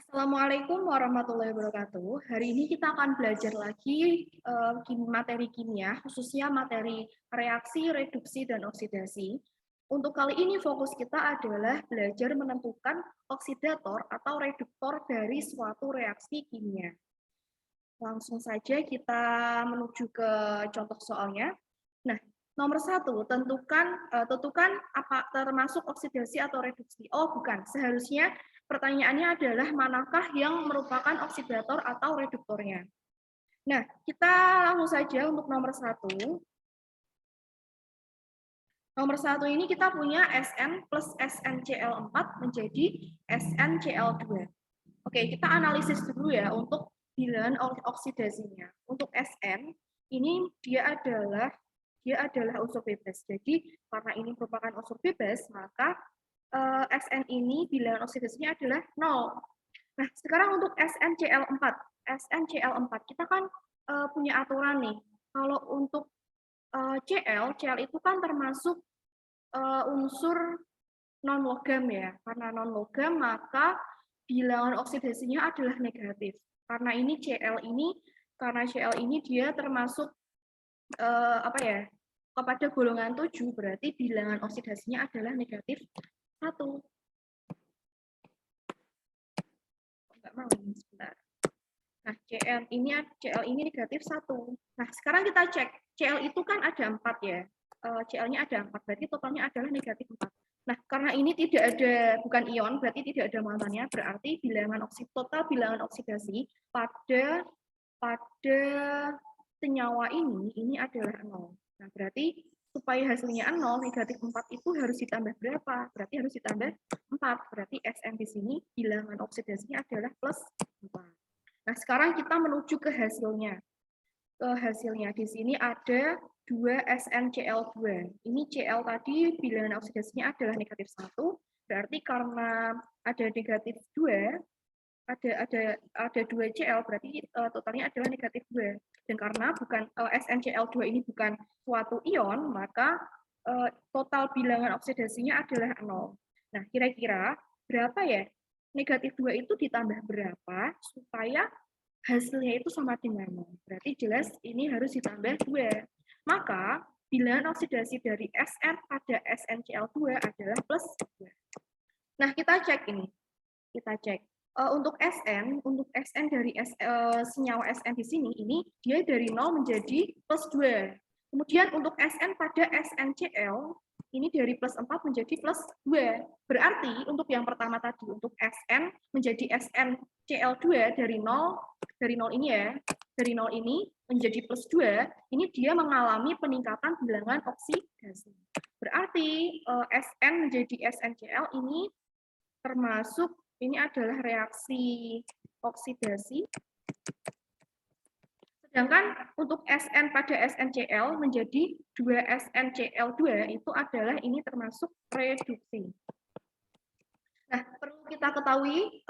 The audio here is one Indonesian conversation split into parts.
Assalamualaikum warahmatullahi wabarakatuh. Hari ini kita akan belajar lagi materi kimia, khususnya materi reaksi, reduksi, dan oksidasi. Untuk kali ini fokus kita adalah belajar menentukan oksidator atau reduktor dari suatu reaksi kimia. Langsung saja kita menuju ke contoh soalnya. Nah, nomor 1, tentukan apa termasuk oksidasi atau reduksi. Oh, bukan. Seharusnya pertanyaannya adalah manakah yang merupakan oksidator atau reduktornya. Nah, kita langsung saja untuk nomor 1. Nomor 1 ini kita punya Sn plus SnCl4 menjadi SnCl2. Oke, kita analisis dulu ya untuk bilangan oksidasinya. Untuk Sn, ini dia adalah unsur bebas. Jadi, karena ini merupakan unsur bebas, maka Sn ini bilangan oksidasinya adalah 0. Nah, sekarang untuk SnCl4. SnCl4, kita kan punya aturan nih. Kalau untuk Cl itu kan termasuk unsur non-logam ya. Karena non-logam, maka bilangan oksidasinya adalah negatif. Karena Cl ini dia termasuk kepada golongan 7, berarti bilangan oksidasinya adalah negatif 1. Enggak mau ini sebentar. Nah, Cl ini negatif 1. Nah, sekarang kita cek. Cl itu kan ada 4 ya. Cl-nya ada 4, berarti totalnya adalah negatif 4. Nah, karena ini bukan ion, berarti tidak ada muatannya, berarti total bilangan oksidasi pada senyawa ini adalah 0. Nah, berarti supaya hasilnya 0, negatif 4 itu harus ditambah berapa? Berarti harus ditambah 4. Berarti Sn di sini bilangan oksidasinya adalah plus 4. Nah, sekarang kita menuju ke hasilnya. Di sini ada 2 SnCl2. Ini Cl tadi bilangan oksidasinya adalah negatif 1, berarti karena ada negatif 2, ada 2 Cl, berarti totalnya adalah negatif 2. Dan karena SnCl2 ini bukan suatu ion, maka total bilangan oksidasinya adalah 0. Nah, kira-kira berapa ya? Negatif 2 itu ditambah berapa supaya hasilnya itu sama dengan 0. Berarti jelas ini harus ditambah 2. Maka bilangan oksidasi dari Sn pada SnCl2 adalah plus 2. Nah, kita cek ini. Untuk Sn dari senyawa Sn di sini, ini dia dari 0 menjadi plus 2. Kemudian untuk Sn pada SnCl, ini dari plus 4 menjadi plus 2. Berarti untuk yang pertama tadi, untuk Sn menjadi SnCl2 dari 0 ini ya, dari 0 ini menjadi plus 2, ini dia mengalami peningkatan bilangan oksidasi. Berarti Sn menjadi SnCl ini termasuk, ini adalah reaksi oksidasi. Sedangkan untuk Sn pada SnCl menjadi 2 SnCl2 itu adalah ini termasuk reduksi. Nah, perlu kita ketahui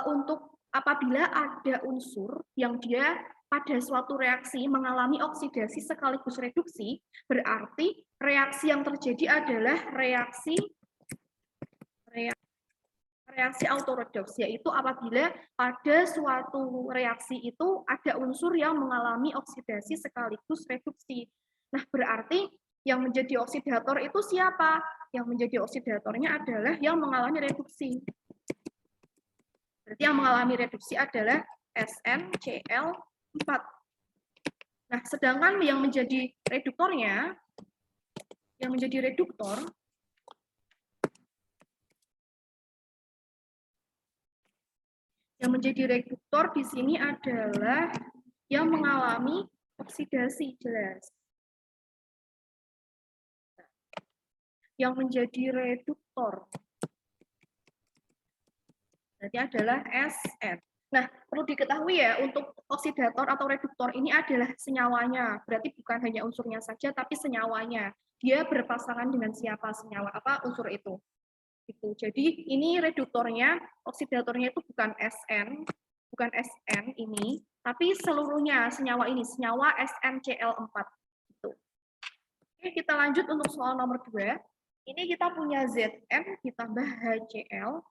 untuk apabila ada unsur yang dia pada suatu reaksi mengalami oksidasi sekaligus reduksi, berarti reaksi yang terjadi adalah reaksi autoredoks, yaitu apabila pada suatu reaksi itu ada unsur yang mengalami oksidasi sekaligus reduksi. Nah, berarti yang menjadi oksidator itu siapa? Yang menjadi oksidatornya adalah yang mengalami reduksi. Berarti yang mengalami reduksi adalah SnCl4. Nah, sedangkan yang menjadi reduktor di sini adalah yang mengalami oksidasi, jelas. Yang menjadi reduktor berarti adalah Sn. Nah, perlu diketahui ya, untuk oksidator atau reduktor ini adalah senyawanya. Berarti bukan hanya unsurnya saja, tapi senyawanya. Dia berpasangan dengan siapa senyawa, apa unsur itu. Gitu. Jadi ini reduktornya, oksidatornya itu bukan Sn ini, tapi seluruhnya senyawa ini, senyawa SnCl4. Gitu. Oke, kita lanjut untuk soal nomor 2. Ini kita punya Zn ditambah HCl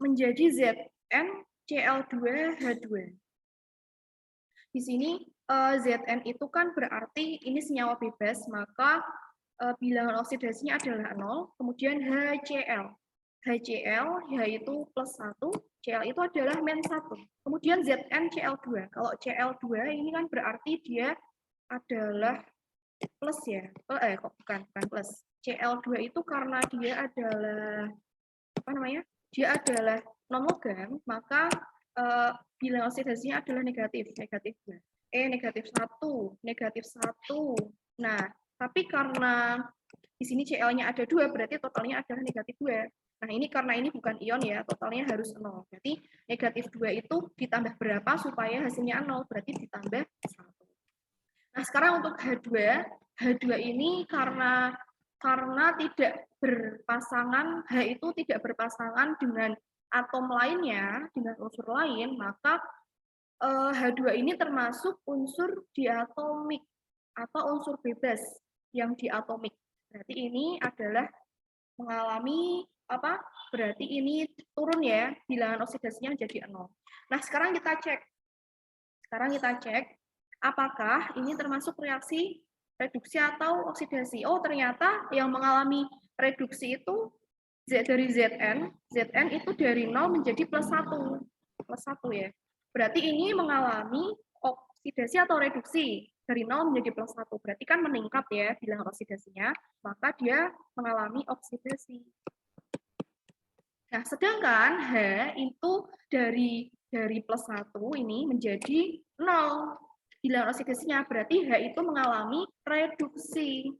menjadi Zn Cl2H2. Di sini Zn itu kan berarti ini senyawa bebas, maka bilangan oksidasinya adalah 0, kemudian HCl. HCl, H itu plus 1, Cl itu adalah min 1. Kemudian ZnCl2. Kalau Cl2 ini kan berarti dia adalah plus ya. Kok bukan plus. Cl2 itu karena dia adalah apa namanya? Dia adalah non logam, maka bilangan oksidasinya adalah negatif 2. Negatif 1, negatif 1. Nah, tapi karena di sini Cl-nya ada 2, berarti totalnya adalah negatif 2. Nah, ini karena ini bukan ion ya, totalnya harus 0. Berarti negatif 2 itu ditambah berapa supaya hasilnya 0? Berarti ditambah 1. Nah, sekarang untuk H2. H2 ini karena tidak berpasangan, H itu tidak berpasangan dengan atom lainnya, dengan unsur lain, maka H2 ini termasuk unsur diatomik atau unsur bebas yang diatomik. Berarti ini adalah mengalami apa? Berarti ini turun ya, bilangan oksidasinya jadi 0. Nah, sekarang kita cek. Apakah ini termasuk reaksi reduksi atau oksidasi? Oh, ternyata yang mengalami reduksi itu dari Zn itu dari 0 menjadi plus 1. Plus 1 ya. Berarti ini mengalami oksidasi atau reduksi dari 0 menjadi plus 1. Berarti kan meningkat ya bilangan oksidasinya, maka dia mengalami oksidasi. Nah, sedangkan H itu dari plus 1 ini menjadi 0. Bilangan oksidasinya berarti H itu mengalami reduksi.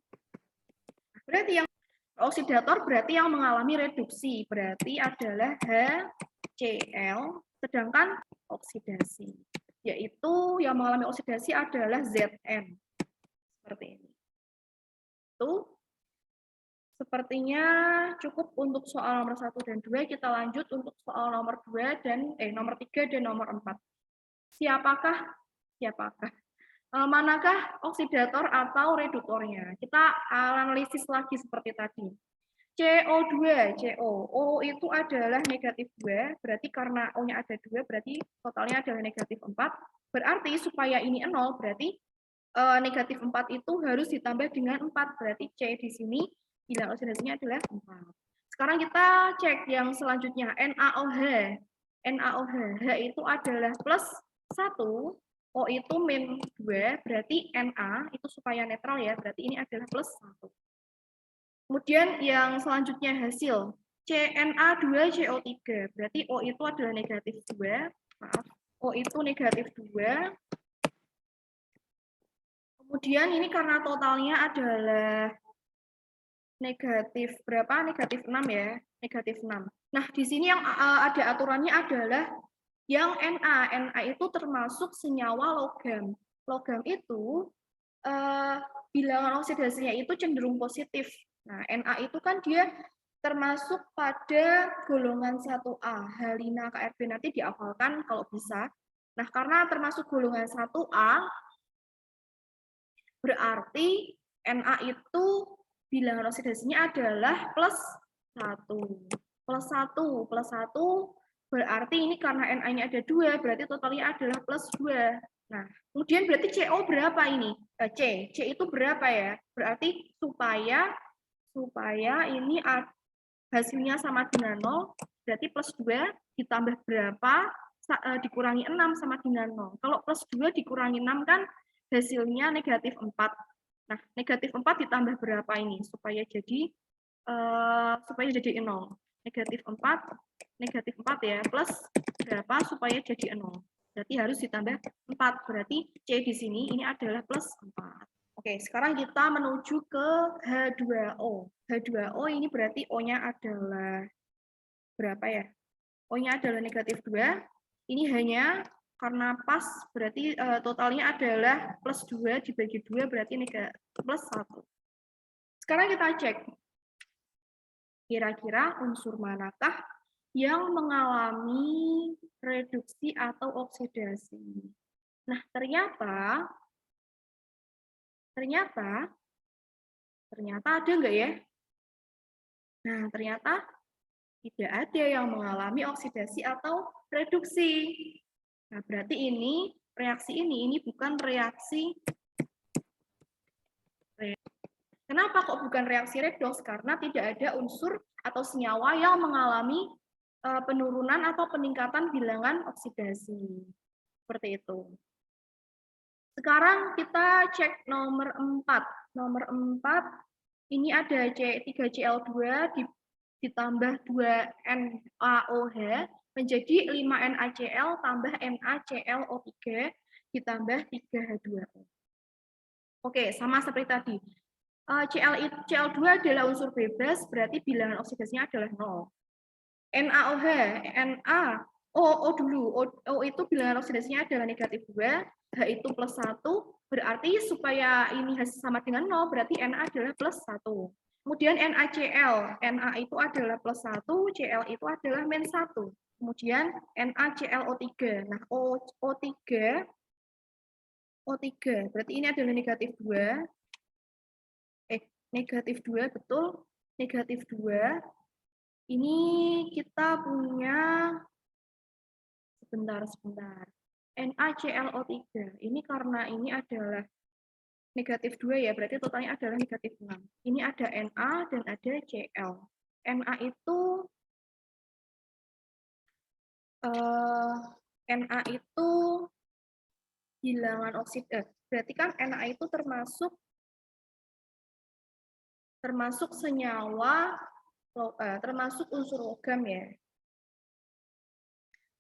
Berarti yang oksidator berarti yang mengalami reduksi, berarti adalah HCl, sedangkan oksidasi, yaitu yang mengalami oksidasi adalah Zn. Seperti ini. Itu sepertinya cukup untuk soal nomor 1 dan 2. Kita lanjut untuk soal nomor 2 dan nomor 3 dan nomor 4. Siapakah manakah oksidator atau reduktornya? Kita analisis lagi seperti tadi. CO2, O itu adalah negatif 2, berarti karena O-nya ada 2, berarti totalnya adalah negatif 4. Berarti supaya ini 0, berarti negatif 4 itu harus ditambah dengan 4, berarti C di sini bilangan oksidasinya adalah 4. Sekarang kita cek yang selanjutnya, NaOH. H itu adalah plus 1, O itu min 2, berarti Na itu supaya netral ya, berarti ini adalah plus 1. Kemudian yang selanjutnya hasil CNA2CO3, berarti O itu adalah negatif 2, maaf, O itu negatif 2. Kemudian ini karena totalnya adalah negatif berapa? Negatif 6 ya, negatif 6. Nah, di sini yang ada aturannya adalah yang Na itu termasuk senyawa logam. Logam itu bilangan oksidasinya itu cenderung positif. Nah, Na itu kan dia termasuk pada golongan 1A. Halina KRB nanti dihafalkan kalau bisa. Nah, karena termasuk golongan 1A, berarti Na itu bilangan oksidasinya adalah plus 1. Plus 1, plus 1 berarti ini karena Na-nya ada 2, berarti totalnya adalah plus 2. Nah, kemudian berarti CO berapa ini? C itu berapa ya? Berarti supaya ini hasilnya sama dengan 0, berarti plus 2 ditambah berapa? Dikurangi 6 sama dengan 0. Kalau plus 2 dikurangi 6 kan hasilnya negatif 4. Nah, negatif 4 ditambah berapa ini? Supaya jadi 0. Negatif 4 ya, plus berapa supaya jadi 0. Berarti harus ditambah 4. Berarti C di sini ini adalah plus 4. Oke, sekarang kita menuju ke H2O. H2O ini berarti O-nya adalah berapa ya? O-nya adalah negatif 2. Ini hanya karena pas, berarti totalnya adalah plus 2 dibagi 2, berarti plus 1. Sekarang kita cek. Kira-kira unsur manakah yang mengalami reduksi atau oksidasi? Nah, ternyata ada nggak ya? Nah, ternyata Tidak ada yang mengalami oksidasi atau reduksi. Nah, berarti ini reaksi ini bukan reaksi. Kenapa kok bukan reaksi redoks? Karena tidak ada unsur atau senyawa yang mengalami penurunan atau peningkatan bilangan oksidasi. Seperti itu. Sekarang kita cek nomor 4. Nomor 4, ini ada 3Cl2 ditambah 2NaOH menjadi 5NaCl tambah NaClO3 ditambah 3H2O. Oke, sama seperti tadi. Cl2 adalah unsur bebas, berarti bilangan oksidasinya adalah 0. NaOH, O dulu, O itu bilangan oksidasinya adalah negatif 2, H itu plus 1, berarti supaya ini sama dengan 0, berarti Na adalah plus 1. Kemudian NaCl, Na itu adalah plus 1, Cl itu adalah min 1. Kemudian NaClO3, nah O3, berarti ini adalah negatif 2, negatif 2, betul, negatif 2, ini kita punya, sebentar, NaClO3, ini karena ini adalah negatif 2 ya, berarti totalnya adalah negatif 6. Ini ada Na dan ada Cl. Na itu bilangan oksida, berarti kan Na itu termasuk senyawa, termasuk unsur logam ya.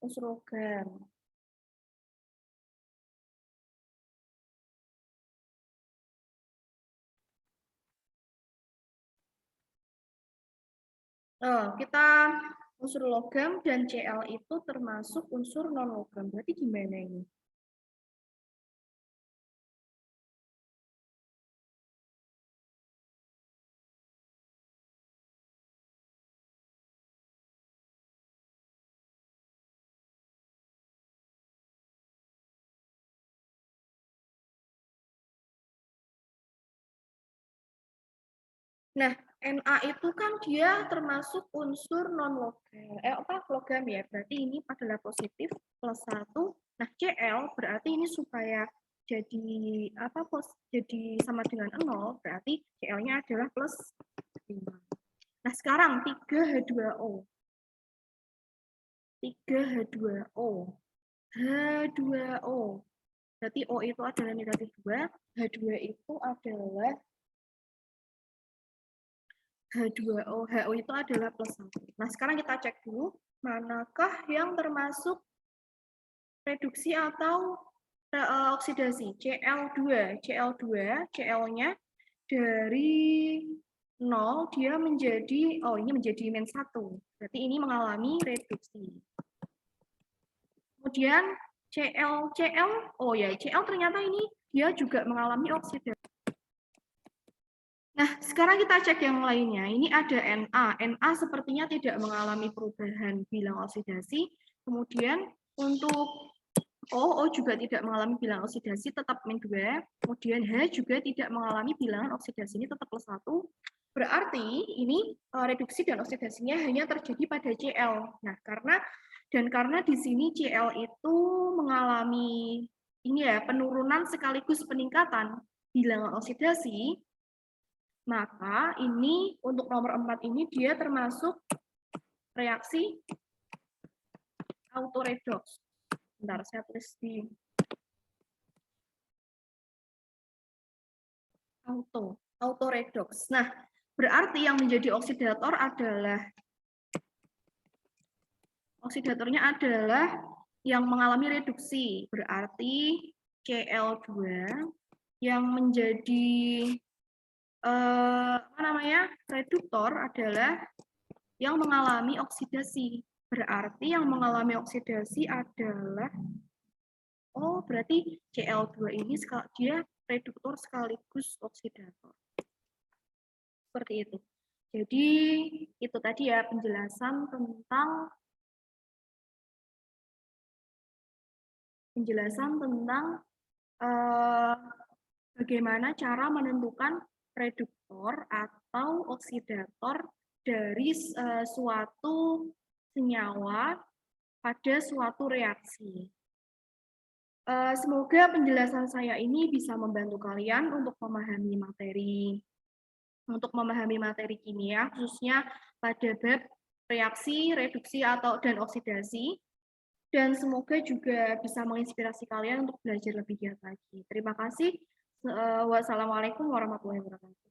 Unsur logam. Kita unsur logam dan Cl itu termasuk unsur non logam. Berarti gimana ini? Nah, Na itu kan dia termasuk unsur non logam, logam ya. Berarti ini adalah positif plus 1. Nah, Cl berarti ini supaya jadi jadi sama dengan 0, berarti Cl-nya adalah plus 5. Nah, sekarang 3H2O. 3H2O. H2O. Berarti O itu adalah negatif 2, H2 itu adalah H2O, HO itu adalah plus 1. Nah, sekarang kita cek dulu, manakah yang termasuk reduksi atau oksidasi? Cl2, Cl-nya dari 0, dia menjadi, ini menjadi min 1. Berarti ini mengalami reduksi. Kemudian Cl, Cl ternyata ini dia juga mengalami oksidasi. Nah, sekarang kita cek yang lainnya. Ini ada Na. Na sepertinya tidak mengalami perubahan bilang oksidasi. Kemudian untuk O juga tidak mengalami bilangan oksidasi, tetap min 2. Kemudian H juga tidak mengalami bilangan oksidasi, ini tetap plus 1. Berarti ini reduksi dan oksidasinya hanya terjadi pada Cl. Nah, karena di sini Cl itu mengalami ini ya, penurunan sekaligus peningkatan bilangan oksidasi, maka ini untuk nomor 4 ini dia termasuk reaksi autoredoks. Bentar, saya tulis di autoredoks. Nah, berarti yang menjadi oksidatornya adalah yang mengalami reduksi. Berarti Cl2 yang menjadi reduktor adalah yang mengalami oksidasi. Berarti yang mengalami oksidasi adalah berarti Cl2 ini dia reduktor sekaligus oksidator. Seperti itu. Jadi itu tadi ya penjelasan tentang bagaimana cara menentukan reduktor atau oksidator dari suatu senyawa pada suatu reaksi. Semoga penjelasan saya ini bisa membantu kalian untuk memahami materi kimia, khususnya pada bab reaksi, reduksi dan oksidasi. Dan semoga juga bisa menginspirasi kalian untuk belajar lebih giat lagi. Terima kasih. Wassalamualaikum warahmatullahi wabarakatuh.